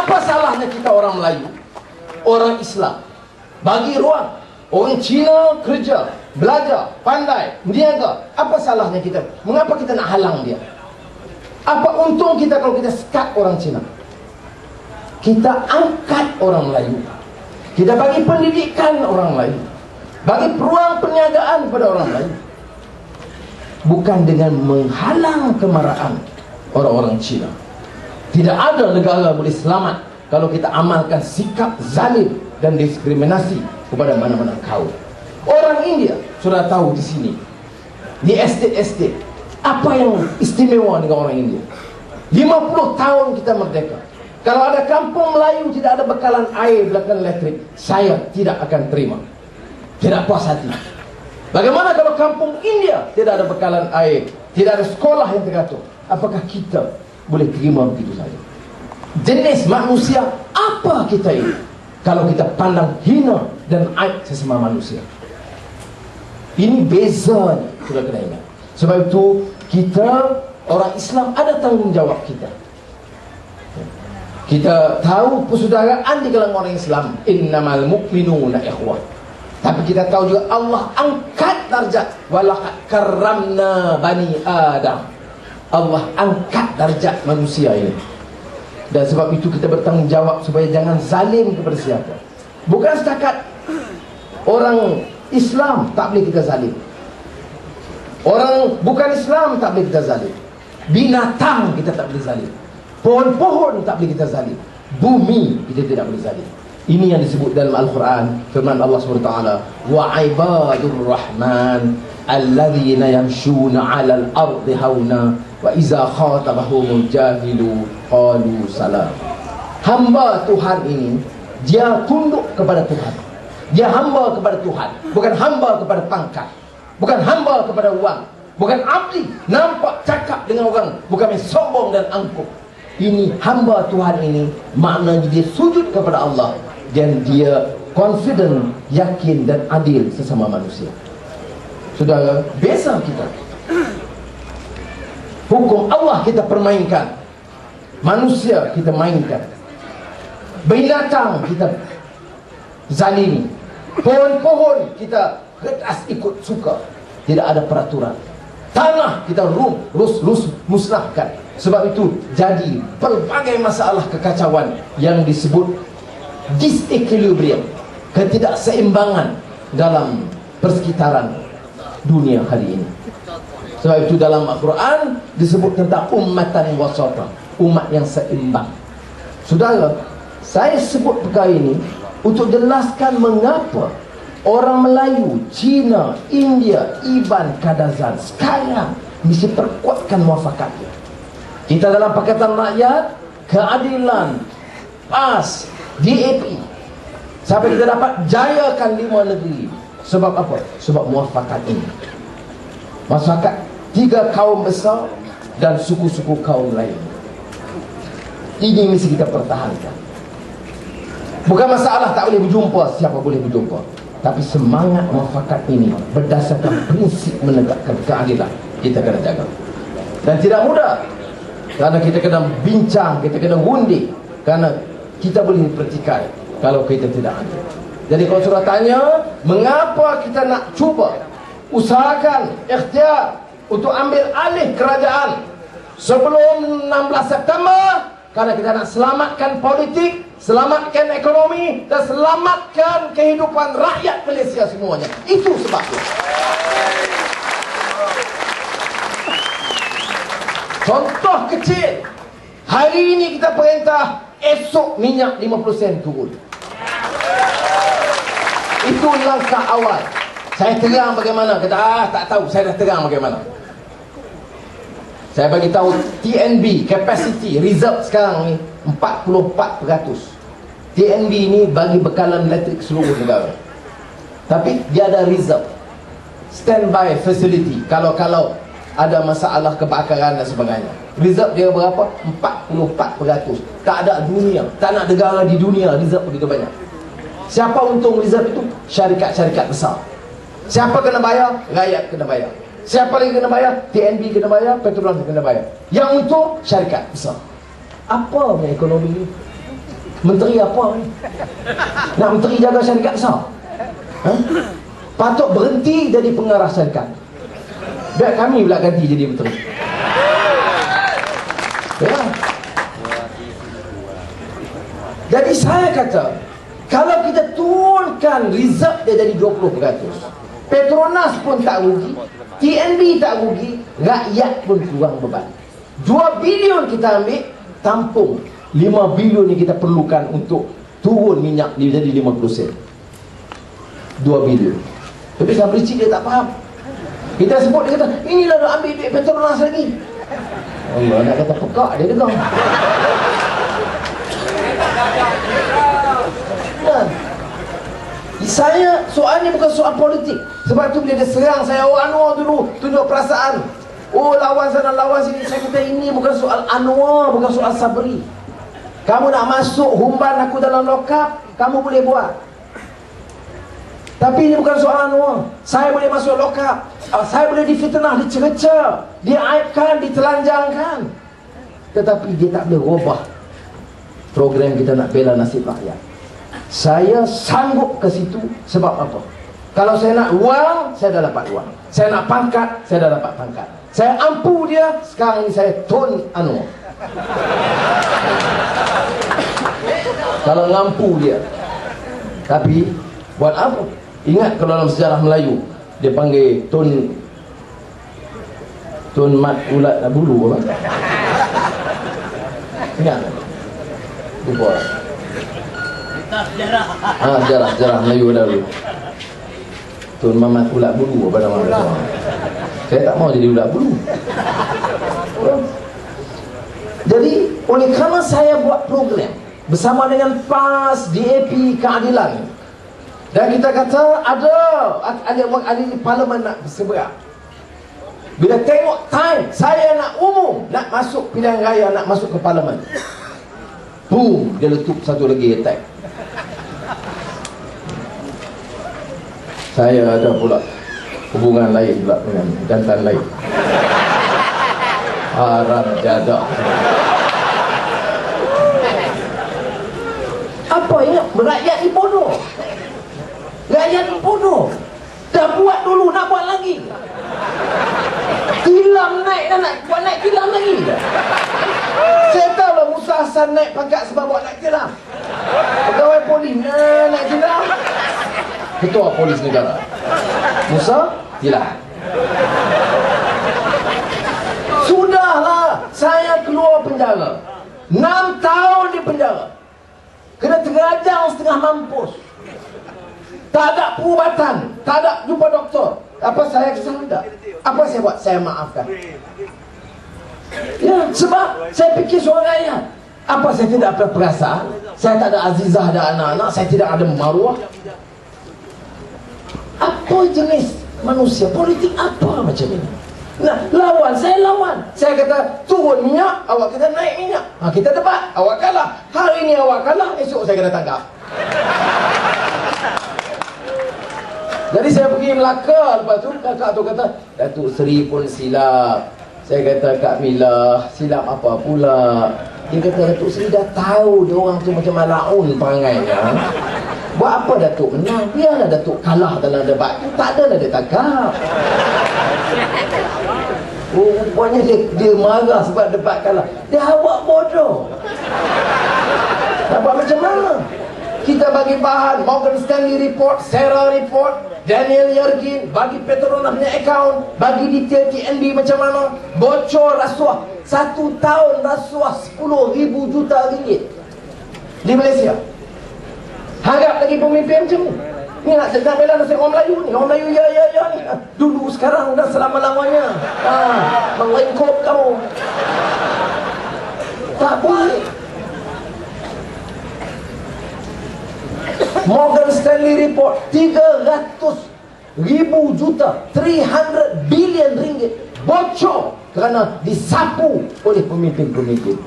Apa salahnya kita orang Melayu, orang Islam, bagi ruang orang Cina kerja, belajar, pandai, niaga? Apa salahnya kita? Mengapa kita nak halang dia? Apa untung kita kalau kita sekat orang Cina? Kita angkat orang Melayu, kita bagi pendidikan orang Melayu, bagi peluang perniagaan pada orang Melayu, bukan dengan menghalang kemarahan orang-orang Cina. Tidak ada negara boleh selamat kalau kita amalkan sikap zalim dan diskriminasi kepada mana-mana kaum. Orang India sudah tahu di sini, di estate-estate, apa yang istimewa dengan orang India. 50 tahun kita merdeka. Kalau ada kampung Melayu tidak ada bekalan air, bekalan elektrik, saya tidak akan terima. Tidak puas hati. Bagaimana kalau kampung India tidak ada bekalan air, tidak ada sekolah yang teratur? Apakah kita boleh terima begitu saja? Jenis manusia apa kita ini kalau kita pandang hina dan aib sesama manusia? Ini bezanya, sudah kena ingat. Sebab itu kita orang Islam ada tanggungjawab kita. Kita tahu persaudaraan di kalangan orang Islam, innamal mu'minuna ikhwah. Tapi kita tahu juga Allah angkat darjat, walaqad karramna bani Adam. Allah angkat darjat manusia ini. Dan sebab itu kita bertanggungjawab supaya jangan zalim kepada siapa. Bukan setakat orang Islam tak boleh kita zalim. Orang bukan Islam tak boleh kita zalim. Binatang kita tak boleh zalim. Pohon-pohon tak boleh kita zalim. Bumi kita tidak boleh zalim. Ini yang disebut dalam Al-Quran, firman Allah SWT, wa ibadur rahman alladzina yamshuna 'alal ardi hauna wa iza khatabahumul jahilu qalu salam. Hamba Tuhan ini, dia tunduk kepada Tuhan. Dia hamba kepada Tuhan, bukan hamba kepada pangkat, bukan hamba kepada wang, bukan abdi nampak cakap dengan orang, bukan sombong dan angkuh. Ini hamba Tuhan ini, maknanya dia sujud kepada Allah dan dia confident, yakin dan adil sesama manusia. Saudara, biasa kita hukum Allah kita permainkan, manusia kita mainkan, binatang kita zalimi, pohon-pohon kita retas ikut suka, tidak ada peraturan. Tanah kita musnahkan. Sebab itu jadi pelbagai masalah kekacauan yang disebut disequilibrium, ketidakseimbangan dalam persekitaran dunia hari ini. Sebab itu dalam Al-Quran disebut tentang ummatan wasata, umat yang seimbang. Saudara, saya sebut perkara ini untuk jelaskan mengapa orang Melayu, Cina, India, Iban, Kadazan sekarang mesti perkuatkan muafakat. Kita dalam Pakatan Rakyat, keadilan, PAS, DAP, sampai kita dapat jayakan 5 negeri. Sebab apa? Sebab muafakat ini. Masyarakat 3 kaum besar dan suku-suku kaum lain. Ini mesti kita pertahankan. Bukan masalah tak boleh berjumpa, siapa boleh berjumpa, tapi semangat muafakat ini berdasarkan prinsip menegakkan keadilan kita kena jaga. Dan tidak mudah, kerana kita kena bincang, kita kena undi, kerana kita boleh pertikaian kalau kita tidak ada. Jadi kalau sudah tanya mengapa kita nak cuba usahakan ikhtiar untuk ambil alih kerajaan sebelum 16 September, kerana kita nak selamatkan politik, selamatkan ekonomi dan selamatkan kehidupan rakyat Malaysia semuanya. Itu sebabnya. Contoh kecil, hari ini kita perintah esok minyak 50 sen turun. Itu langkah awal. Saya terang bagaimana. Kata tak tahu, saya dah terang bagaimana. Saya bagi tahu TNB capacity reserve sekarang ni 44%. TNB ni bagi bekalan elektrik seluruh negara. Tapi dia ada reserve, standby facility kalau ada masalah kebakaran dan sebagainya. Reserve dia berapa? 44%. Tak ada dunia, tak nak negara di dunia reserve begitu banyak. Siapa untung reserve itu? Syarikat-syarikat besar. Siapa kena bayar? Rakyat kena bayar. Siapa lagi kena bayar? TNB kena bayar, Petronas kena bayar. Yang untung syarikat besar. Apa punya ekonomi ini? Menteri apa ni? Nak menteri jaga syarikat besar? Ha? Patut berhenti jadi pengarah syarikat. Biar kami pula ganti jadi menteri. Ya. Jadi saya kata, kalau kita turunkan reserve dia jadi 20%, Petronas pun tak rugi, TNB tak rugi, rakyat pun kurang beban. 2 bilion kita ambil, tampung 5 bilion ni kita perlukan untuk turun minyak dia jadi 50 sen. 2 bilion. Tapi sampai cik dia tak faham. Kita sebut, dia kata, inilah nak ambil duit Petronas lagi. Allah nak kata pekak dia kata. Saya, soal ni bukan soal politik. Sebab tu bila dia serang saya, oh Anwar dulu tunjuk perasaan, oh lawan sana lawan sini, saya kata ini bukan soal Anwar, bukan soal Sabri. Kamu nak masuk humban aku dalam lokap, kamu boleh buat. Tapi ini bukan soal Anwar. Saya boleh masuk lokap, saya boleh difitnah, dicerca, diaibkan, ditelanjangkan, tetapi dia tak boleh ubah program kita nak bela nasib rakyat. Saya sanggup ke situ sebab apa? Kalau saya nak wang, saya dah dapat wang. Saya nak pangkat, saya dah dapat pangkat. Saya ampu dia, sekarang ini saya tun Anwar. Kalau ngampu dia. Tapi buat apa? Ingat kalau dalam sejarah Melayu dia panggil tun mat ulat bulu apa? Ingat? Lupa. Sejarah Melayu dahulu. Tun Mamat ulat bulu apa nama dia? Saya tak mau jadi ulat bulu. Jadi oleh kerana saya buat program bersama dengan PAS, DAP, Keadilan, dan kita kata ada ahli parlimen nak berseberak. Bila tengok time, saya nak umum, nak masuk pilihan raya, nak masuk ke parlimen, boom, dia letup satu lagi attack. Saya ada pula hubungan lain pula dengan jantan lain. Haram jadah. Apa ya? Rakyat ni bodoh. Rakyat ni bodoh. Dah buat dulu, nak buat lagi. Tilam naik dah, nak buat naik tilam lagi. Saya tahu lah Musa Hassan naik pangkat sebab buat naik tilam. Pegawai polis naik tilam. Ketua Polis Negara Musa tilam. Sudahlah, saya keluar penjara 6 tahun di penjara, kena terajang setengah mampus, tak ada perubatan, tak ada jumpa doktor. Apa saya kesal tak? Apa saya buat? Saya maafkan. Ya, sebab saya fikir seorang rakyat. Apa saya tidak ada perasaan? Saya tak ada azizah, ada anak-anak, saya tidak ada maruah. Apa jenis manusia politik apa macam ini? Nah, lawan, saya lawan. Saya kata turun minyak, awak kata naik minyak. Kita debat, awak kalah. Hari ini awak kalah, esok saya kena tangkap. Jadi saya pergi Melaka. Lepas tu kakak tu kata, Datuk Seri pun silap. Saya kata, Kak Mila silap apa pula? Dia kata, Datuk Seri dah tahu dia orang tu macam malaun perangainya. Buat apa Datuk menang? Biarlah Datuk kalah dalam debat. Tak adalah dia tangkap. Oh, rupanya dia marah sebab debat kalah. Dia awak bodoh. Nak buat macam mana? Kita bagi bahan, Morgan Stanley report, Sarah report, Daniel Yergin, bagi Petronas punya account, bagi detail TNB macam mana, bocor rasuah. 1 tahun rasuah 10,000 juta ringgit di Malaysia. Harap lagi pemimpin macam ni. Ni nak bela nasib orang Melayu ni. Orang Melayu ya ni. Dulu sekarang dah selama-lamanya. Melengkop kamu. Tak boleh. Morgan Stanley report 300,000 juta, 300 billion ringgit bocor kerana disapu oleh pemimpin-pemimpin.